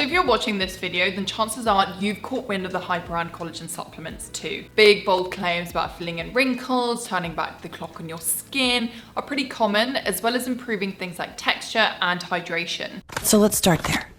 if you're watching this video, then chances are you've caught wind of the hype around collagen supplements too. Big, bold claims about filling in wrinkles, turning back the clock on your skin are pretty common, as well as improving things like texture and hydration. So let's start there,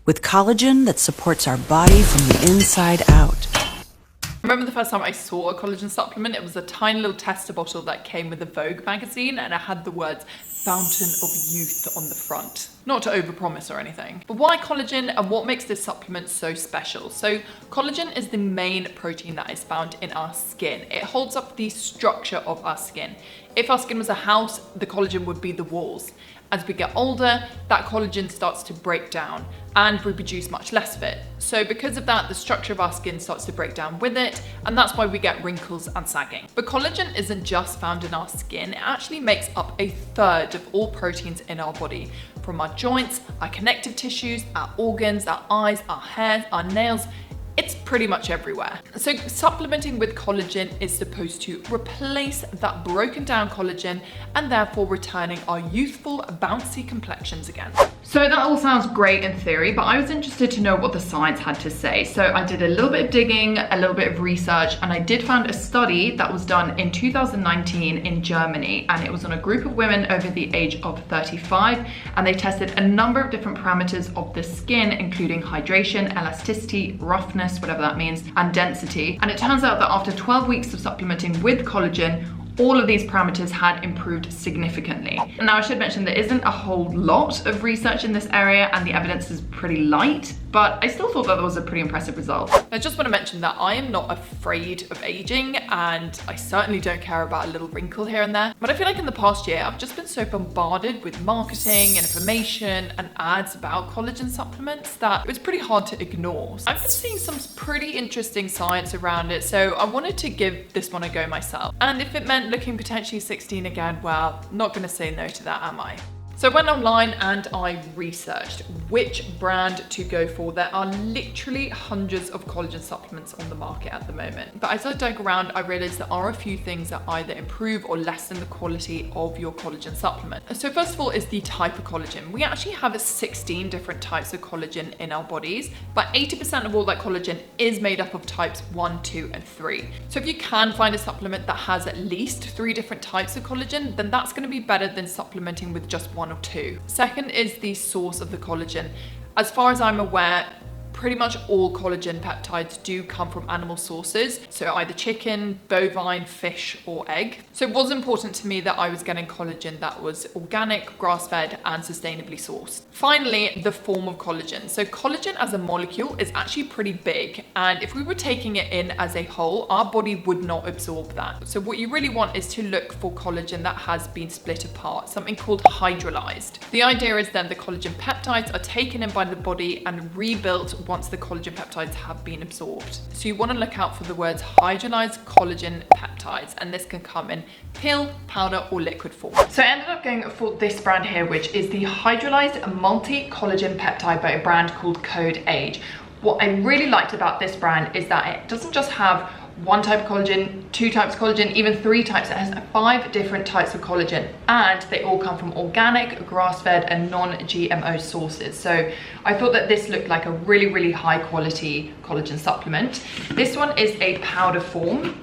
with collagen that supports our body from the inside out. I remember the first time I saw a collagen supplement, it was a tiny little tester bottle that came with a Vogue magazine, and it had the words "Fountain of Youth" on the front. Not to overpromise or anything. But why collagen, and what makes this supplement so special? So collagen is the main protein that is found in our skin. It holds up the structure of our skin. If our skin was a house, the collagen would be the walls. As we get older, that collagen starts to break down and we produce much less of it. So because of that, the structure of our skin starts to break down with it, and that's why we get wrinkles and sagging. But collagen isn't just found in our skin, it actually makes up a third of all proteins in our body, from our joints, our connective tissues, our organs, our eyes, our hair, our nails. It's pretty much everywhere. So supplementing with collagen is supposed to replace that broken down collagen and therefore returning our youthful, bouncy complexions again. So that all sounds great in theory, but I was interested to know what the science had to say. So I did a little bit of digging, a little bit of research, and I did find a study that was done in 2019 in Germany, and it was on a group of women over the age of 35, and they tested a number of different parameters of the skin, including hydration, elasticity, roughness, whatever that means, and density. And it turns out that after 12 weeks of supplementing with collagen, all of these parameters had improved significantly. Now I should mention there isn't a whole lot of research in this area and the evidence is pretty light, but I still thought that was a pretty impressive result. I just want to mention that I am not afraid of aging, and I certainly don't care about a little wrinkle here and there. But I feel like in the past year, I've just been so bombarded with marketing and information and ads about collagen supplements that it was pretty hard to ignore. I've been seeing some pretty interesting science around it, so I wanted to give this one a go myself. And if it meant looking potentially 16 again, well, not gonna say no to that, am I? So I went online and I researched which brand to go for. There are literally hundreds of collagen supplements on the market at the moment. But as I dug around, I realized there are a few things that either improve or lessen the quality of your collagen supplement. So first of all is the type of collagen. We actually have 16 different types of collagen in our bodies, but 80% of all that collagen is made up of types 1, 2, and 3. So if you can find a supplement that has at least 3 different types of collagen, then that's gonna be better than supplementing with just 1 or 2. Second is the source of the collagen. As far as I'm aware, pretty much all collagen peptides do come from animal sources, so either chicken, bovine, fish, or egg. So it was important to me that I was getting collagen that was organic, grass-fed, and sustainably sourced. Finally, the form of collagen. So collagen as a molecule is actually pretty big, and if we were taking it in as a whole, our body would not absorb that. So what you really want is to look for collagen that has been split apart, something called hydrolysed. The idea is then the collagen peptides are taken in by the body and rebuilt once the collagen peptides have been absorbed. So you want to look out for the words hydrolyzed collagen peptides, and this can come in pill, powder, or liquid form. So I ended up going for this brand here, which is the hydrolyzed multi-collagen peptide by a brand called CodeAge. What I really liked about this brand is that it doesn't just have 1 type of collagen, 2 types of collagen, even 3 types. It has 5 different types of collagen, and they all come from organic, grass-fed, and non-GMO sources. So I thought that this looked like a really, really high quality collagen supplement. This one is a powder form,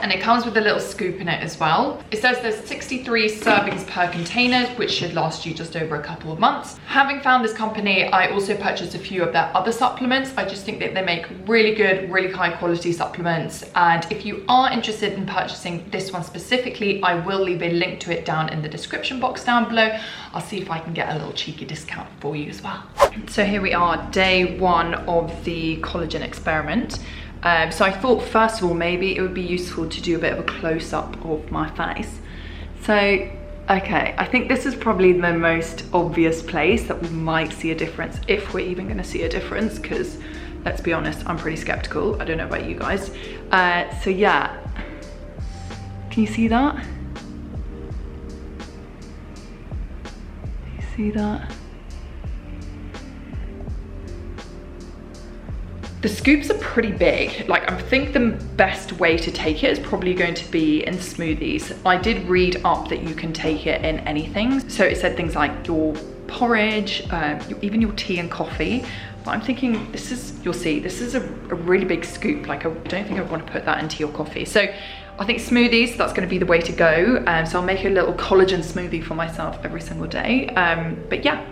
and it comes with a little scoop in it as well. It says there's 63 servings per container, which should last you just over a couple of months. Having found this company, I also purchased a few of their other supplements. I just think that they make really good, really high quality supplements. And if you are interested in purchasing this one specifically, I will leave a link to it down in the description box down below. I'll see if I can get a little cheeky discount for you as well. So here we are, day 1 of the collagen experiment. So I thought first of all maybe it would be useful to do a bit of a close-up of my face. So okay, I think this is probably the most obvious place that we might see a difference, if we're even going to see a difference, because let's be honest, I'm pretty skeptical. I don't know about you guys. So yeah, can you see that? You see that? The scoops are pretty big. Like, I think the best way to take it is probably going to be in smoothies. I did read up that you can take it in anything. So it said things like your porridge, even your tea and coffee. But I'm thinking this is, you'll see, this is a really big scoop. Like I don't think I want to put that into your coffee. So I think smoothies, that's going to be the way to go. So I'll make a little collagen smoothie for myself every single day. But yeah,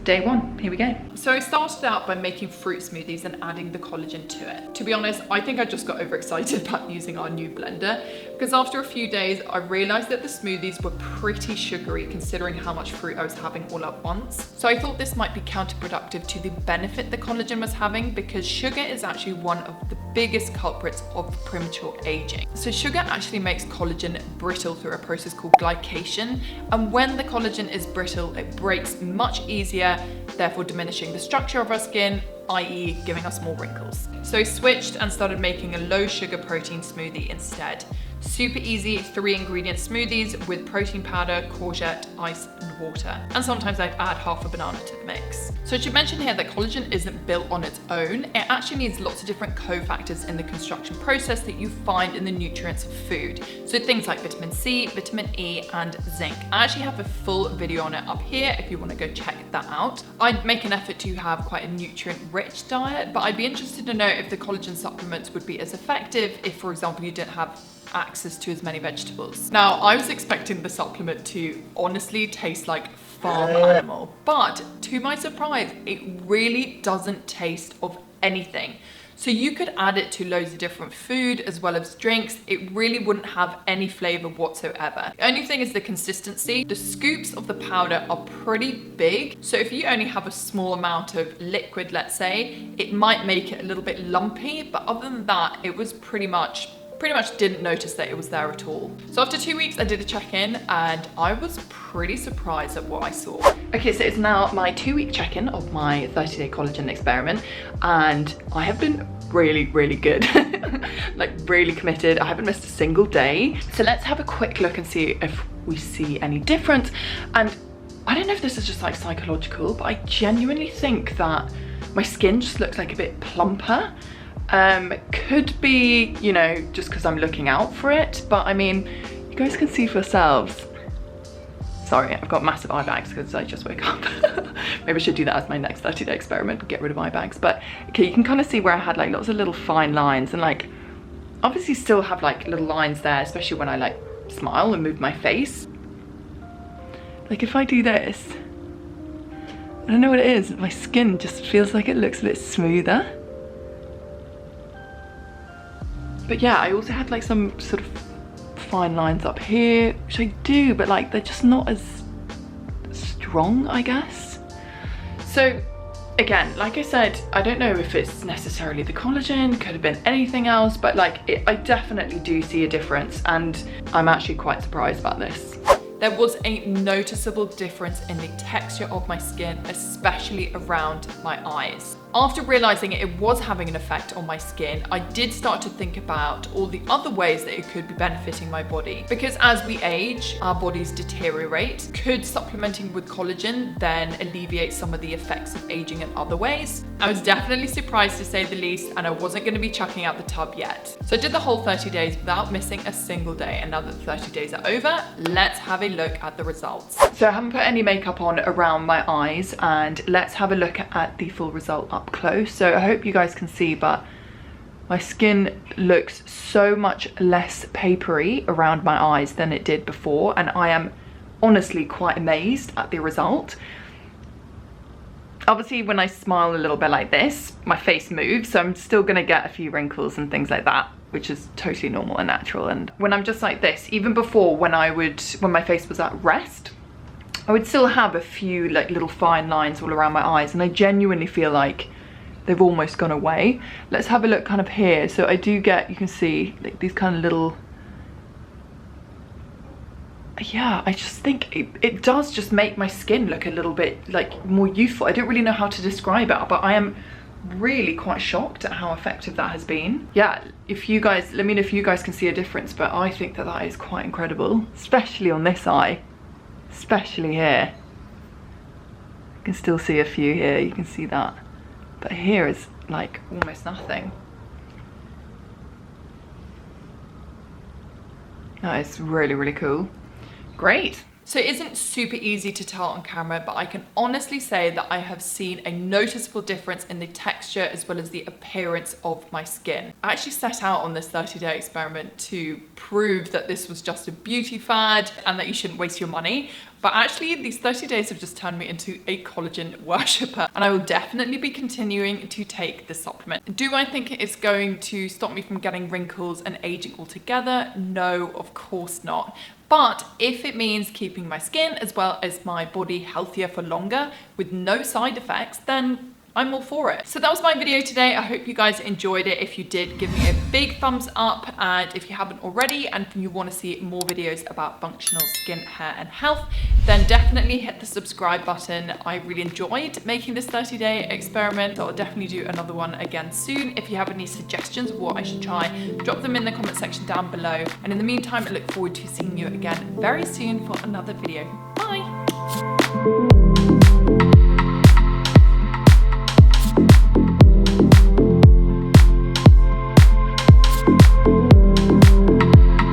day one, here we go. So I started out by making fruit smoothies and adding the collagen to it. To be honest, I think I just got overexcited about using our new blender, because after a few days, I realized that the smoothies were pretty sugary considering how much fruit I was having all at once. So I thought this might be counterproductive to the benefit the collagen was having, because sugar is actually one of the biggest culprits of premature aging. So sugar actually makes collagen brittle through a process called glycation. And when the collagen is brittle, it breaks much easier, therefore diminishing the structure of our skin, i.e. giving us more wrinkles. So I switched and started making a low sugar protein smoothie instead. Super easy 3-ingredient smoothies with protein powder, courgette, ice, and water. And sometimes I'd add half a banana to the mix. So I should mention here that collagen isn't built on its own. It actually needs lots of different cofactors in the construction process that you find in the nutrients of food. So things like vitamin C, vitamin E, and zinc. I actually have a full video on it up here if you want to go check that out. I'd make an effort to have quite a nutrient-rich diet, but I'd be interested to know if the collagen supplements would be as effective if, for example, you didn't have access to as many vegetables. Now, I was expecting the supplement to honestly taste like farm animal, but to my surprise, it really doesn't taste of anything. So you could add it to loads of different food as well as drinks. It really wouldn't have any flavor whatsoever. The only thing is the consistency. The scoops of the powder are pretty big. So if you only have a small amount of liquid, let's say, it might make it a little bit lumpy, but other than that, it was pretty much didn't notice that it was there at all. So after 2 weeks, I did a check-in and I was pretty surprised at what I saw. Okay, so it's now my 2-week check-in of my 30-day collagen experiment, and I have been really, really good. Like really committed. I haven't missed a single day. So let's have a quick look and see if we see any difference. And I don't know if this is just like psychological, but I genuinely think that my skin just looks like a bit plumper. Could be, you know, just because I'm looking out for it, but I mean, you guys can see for yourselves. Sorry, I've got massive eye bags because I just woke up. Maybe I should do that as my next 30-day experiment, get rid of eye bags. But okay, you can kind of see where I had like lots of little fine lines, and like obviously still have like little lines there, especially when I like smile and move my face. Like if I do this, I don't know what it is, my skin just feels like it looks a bit smoother. But yeah, I also had like some sort of fine lines up here, which I do, but like they're just not as strong, I guess. So again, like I said, I don't know if it's necessarily the collagen, could have been anything else, but like I definitely do see a difference, and I'm actually quite surprised about this. There was a noticeable difference in the texture of my skin, especially around my eyes. After realizing it was having an effect on my skin, I did start to think about all the other ways that it could be benefiting my body. Because as we age, our bodies deteriorate. Could supplementing with collagen then alleviate some of the effects of aging in other ways? I was definitely surprised to say the least, and I wasn't going to be chucking out the tub yet. So I did the whole 30 days without missing a single day, and now that the 30 days are over, let's have a look at the results. So I haven't put any makeup on around my eyes, and let's have a look at the full result up close. So I hope you guys can see, but my skin looks so much less papery around my eyes than it did before, and I am honestly quite amazed at the result. Obviously when I smile a little bit like this, my face moves, so I'm still gonna get a few wrinkles and things like that, which is totally normal and natural. And when I'm just like this, even before when my face was at rest, I would still have a few like little fine lines all around my eyes, and I genuinely feel like they've almost gone away. Let's have a look kind of here. So I do get, you can see like these kind of little, yeah, I just think it does just make my skin look a little bit like more youthful. I don't really know how to describe it, but I am really quite shocked at how effective that has been. Yeah, if you guys, let me know if you guys can see a difference, but I think that that is quite incredible, especially on this eye, especially here. You can still see a few here, you can see that. But here is like almost nothing. That is really, really cool. Great. So it isn't super easy to tell on camera, but I can honestly say that I have seen a noticeable difference in the texture as well as the appearance of my skin. I actually set out on this 30-day experiment to prove that this was just a beauty fad and that you shouldn't waste your money. But actually, these 30 days have just turned me into a collagen worshipper, and I will definitely be continuing to take this supplement. Do I think it's going to stop me from getting wrinkles and aging altogether? No, of course not. But if it means keeping my skin as well as my body healthier for longer with no side effects, then I'm all for it. So that was my video today. I hope you guys enjoyed it. If you did, give me a big thumbs up. And if you haven't already and you want to see more videos about functional skin, hair and health, then definitely hit the subscribe button. I really enjoyed making this 30-day experiment. I'll definitely do another one again soon. If you have any suggestions of what I should try, drop them in the comment section down below. And in the meantime, I look forward to seeing you again very soon for another video. Bye.